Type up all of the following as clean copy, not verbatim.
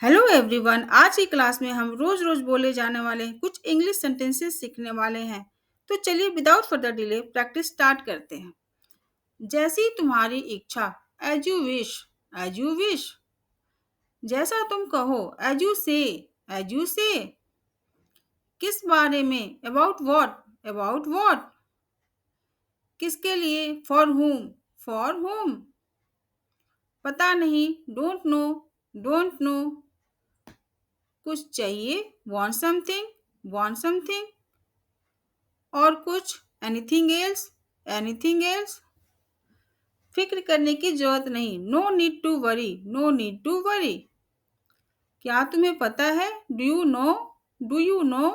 Hello everyone. आज की class में हम रोज रोज बोले जाने वाले कुछ इंग्लिश सेंटेंसेस सीखने वाले हैं। तो चलिए without further delay practice start करते हैं। जैसी तुम्हारी इच्छा, as you wish, as you wish. जैसा तुम कहो, as you say, as you say. किस बारे में, अबाउट व्हाट, अबाउट व्हाट। किसके लिए, फॉर whom, फॉर whom। पता नहीं, डोंट नो, डोंट नो। कुछ चाहिए, want समथिंग, want समथिंग। और कुछ, एनीथिंग एल्स, एनीथिंग एल्स। फिक्र करने की जरूरत नहीं, no need to worry, no need to worry. क्या तुम्हें पता है, do you know, do you know.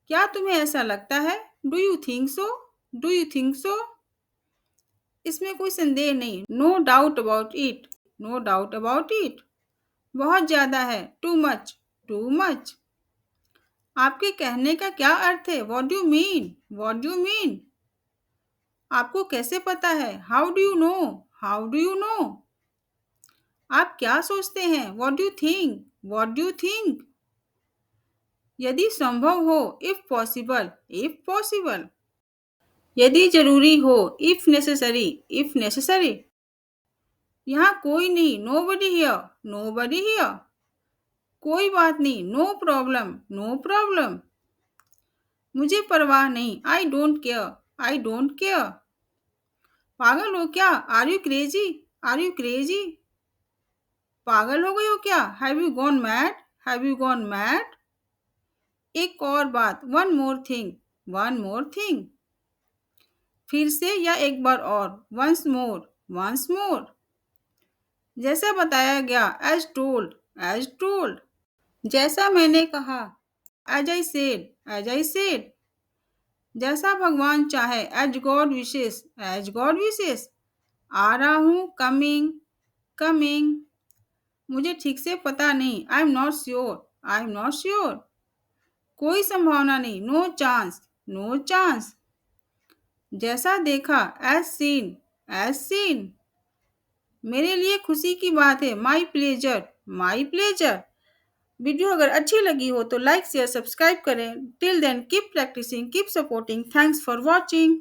क्या तुम्हें ऐसा लगता है, do you think so, do you think so. इसमें कोई संदेह नहीं, no doubt about it, no doubt about it. बहुत ज्यादा है, टू मच, टू मच। आपके कहने का क्या अर्थ है, what do you mean, what do you mean. आपको कैसे पता है, how do you no, how do you no. आप क्या सोचते हैं, what do you think, what do you think. यदि संभव हो, इफ पॉसिबल, इफ पॉसिबल। यदि जरूरी हो, इफ नेसेसरी, इफ नेसेसरी। यहाँ कोई नहीं, nobody here, nobody here. कोई बात नहीं, नो प्रॉब्लम, नो प्रॉब्लम। मुझे परवाह नहीं, I don't care, I don't care. पागल हो क्या, are you crazy, are you crazy. पागल हो गई हो क्या, have you gone mad, have you gone mad. एक और बात, one more thing, one more thing. फिर से या एक बार और, वंस मोर, वंस मोर। जैसा बताया गया, एज टोल्ड, एज टोल्ड। जैसा मैंने कहा, as I said, as I said. जैसा भगवान चाहे, as God wishes, as God wishes. आ रहा हूँ, कमिंग, कमिंग। मुझे ठीक से पता नहीं, I am not sure, I am not sure. कोई संभावना नहीं, नो चांस, नो चांस। जैसा देखा, एज सीन, एज सीन। मेरे लिए खुशी की बात है, my pleasure, my pleasure. Video अगर अच्छी लगी हो तो लाइक शेयर सब्सक्राइब करें। Till then keep practising, keep supporting. Thanks for watching.